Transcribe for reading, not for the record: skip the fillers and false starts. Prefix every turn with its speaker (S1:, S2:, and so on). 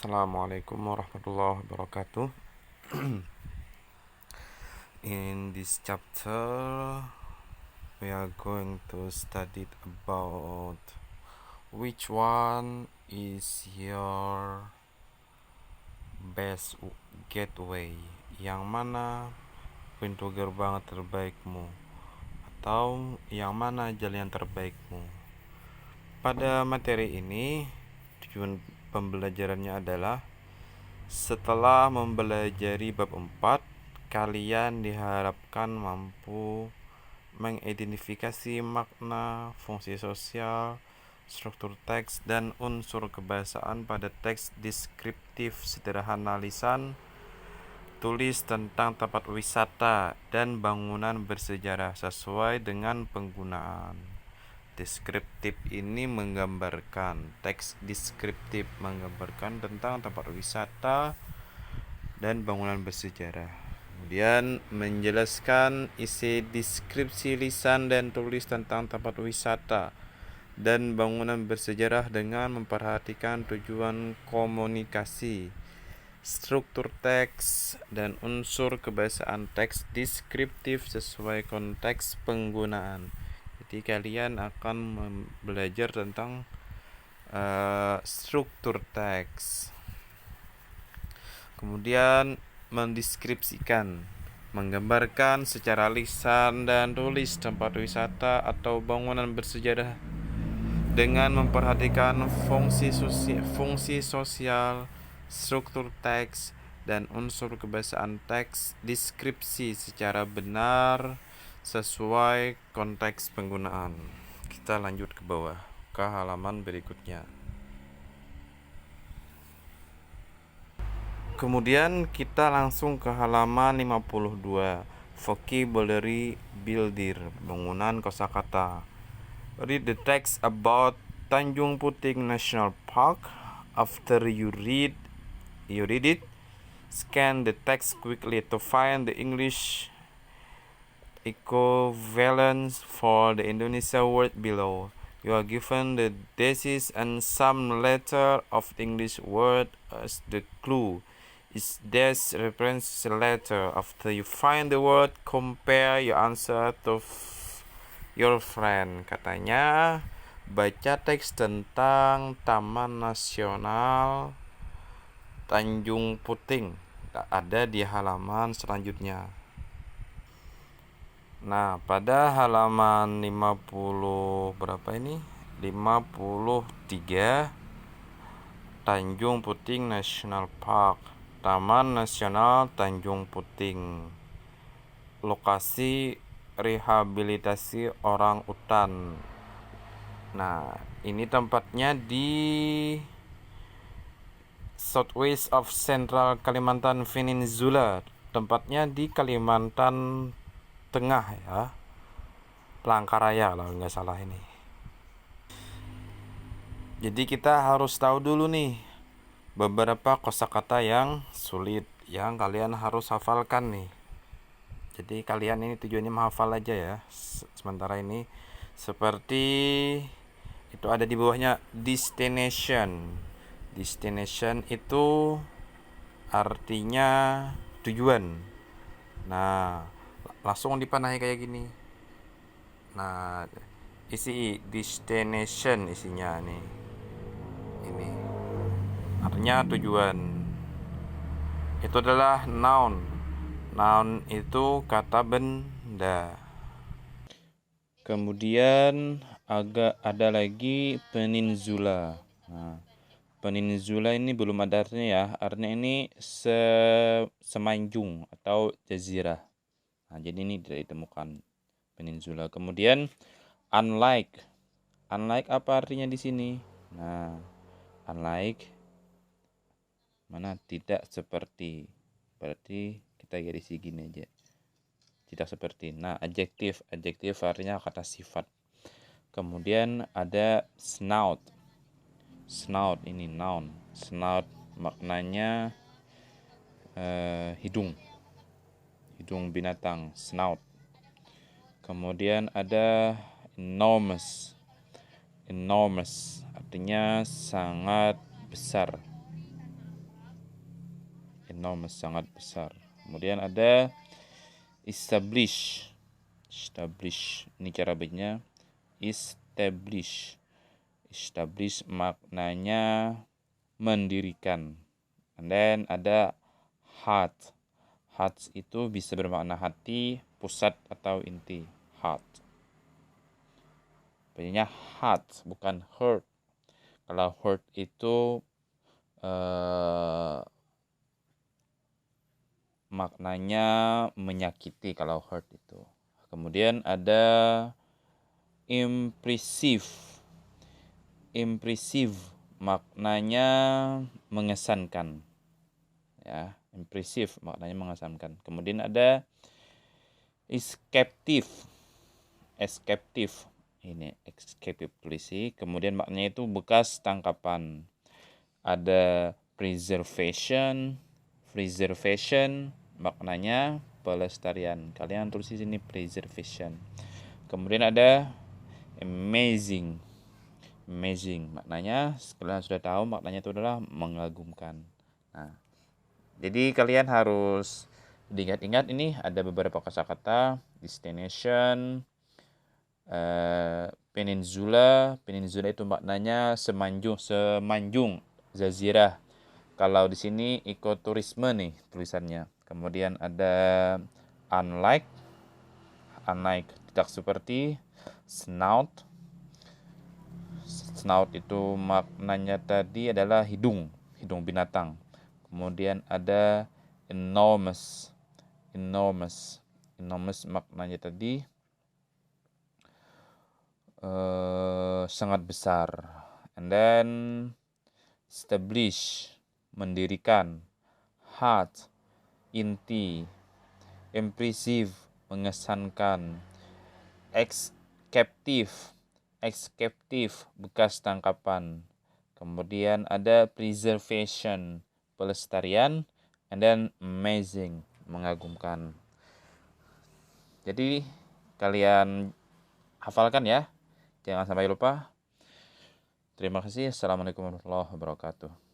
S1: Assalamualaikum warahmatullahi wabarakatuh. In this chapter, we are going to study about which one is your best gateway. Yang mana pintu gerbang terbaikmu, atau yang mana jalan terbaikmu. Pada materi ini, tujuan pembelajarannya adalah setelah mempelajari bab 4, kalian diharapkan mampu mengidentifikasi makna, fungsi sosial, struktur teks, dan unsur kebahasaan pada teks deskriptif sederhana lisan, tulis tentang tempat wisata dan bangunan bersejarah sesuai dengan penggunaan. Deskriptif ini menggambarkan, teks deskriptif menggambarkan tentang tempat wisata dan bangunan bersejarah. Kemudian menjelaskan isi deskripsi lisan dan tulis tentang tempat wisata dan bangunan bersejarah dengan memperhatikan tujuan komunikasi, struktur teks, dan unsur kebahasaan teks deskriptif sesuai konteks penggunaan. Jadi kalian akan belajar tentang struktur teks. Kemudian mendeskripsikan, menggambarkan secara lisan dan tulis tempat wisata atau bangunan bersejarah dengan memperhatikan fungsi sosial, struktur teks, dan unsur kebahasaan teks deskripsi secara benar sesuai konteks penggunaan. Kita lanjut ke bawah, ke halaman berikutnya. Kemudian kita langsung ke halaman 52, vocabulary builder, bangunan kosakata. Read the text about Tanjung Puting National Park. After you read it, scan the text quickly to find the English equivalence for the Indonesia word below. You are given the thesis and some letter of the English word as the clue. Is this reference letter? After you find the word, compare your answer to your friend. Katanya baca teks tentang Taman Nasional Tanjung Puting. Ada di halaman selanjutnya. Nah, pada halaman 50 berapa ini? 53, Tanjung Puting National Park, Taman Nasional Tanjung Puting. Lokasi rehabilitasi orang utan. Nah, ini tempatnya di southwest of Central Kalimantan Peninsula. Tempatnya di Kalimantan Tengah ya, Palangkaraya kalau nggak salah ini. Jadi kita harus tahu dulu nih beberapa kosakata yang sulit yang kalian harus hafalkan nih. Jadi kalian ini tujuannya menghafal aja ya. Sementara ini seperti itu ada di bawahnya destination. Destination itu artinya tujuan. Nah, langsung dipanai kayak gini. Nah, isi destination isinya nih. Ini artinya tujuan. Itu adalah noun. Noun itu kata benda. Kemudian ada lagi peninsula. Nah, peninsula ini belum ada artinya ya. Artinya ini semenanjung atau jazirah. Nah, jadi ini tidak ditemukan peninsula. Kemudian unlike. Unlike apa artinya di sini? Nah, unlike mana tidak seperti. Berarti kita garis gini aja. Tidak seperti. Nah, adjektif artinya kata sifat. Kemudian ada snout. Snout ini noun. Snout maknanya hidung binatang, snout. Kemudian ada enormous artinya sangat besar. enormous, sangat besar. Kemudian ada establish. Establish, ini cara bacanya establish. Establish maknanya mendirikan. And then ada heart. Heart itu bisa bermakna hati, pusat atau inti. Heart. Bacanya heart, bukan hurt. Kalau hurt itu maknanya menyakiti kalau hurt itu. Kemudian ada impressive. Impressive maknanya mengesankan. Ya, impressive maknanya mengesankan. Kemudian ada escape. Escape. Ini escape polisi. Kemudian maknanya itu bekas tangkapan. Ada preservation maknanya pelestarian. Kalian tulis di sini preservation. Kemudian ada amazing maknanya kalian sudah tahu, maknanya itu adalah mengagumkan. Nah, jadi kalian harus diingat-ingat, ini ada beberapa kosakata. Destination, peninsula itu maknanya semanjung, zazirah. Kalau di sini ekoturisme nih tulisannya. Kemudian ada unlike tidak seperti. Snout itu maknanya tadi adalah hidung binatang. Kemudian ada enormous maknanya tadi sangat besar. And then establish, mendirikan. Heart, inti. Impressive, mengesankan. Escape, bekas tangkapan. Kemudian ada preservation, pelestarian. And then amazing, mengagumkan. Jadi kalian hafalkan ya, jangan sampai lupa. Terima kasih. Assalamualaikum warahmatullahi wabarakatuh.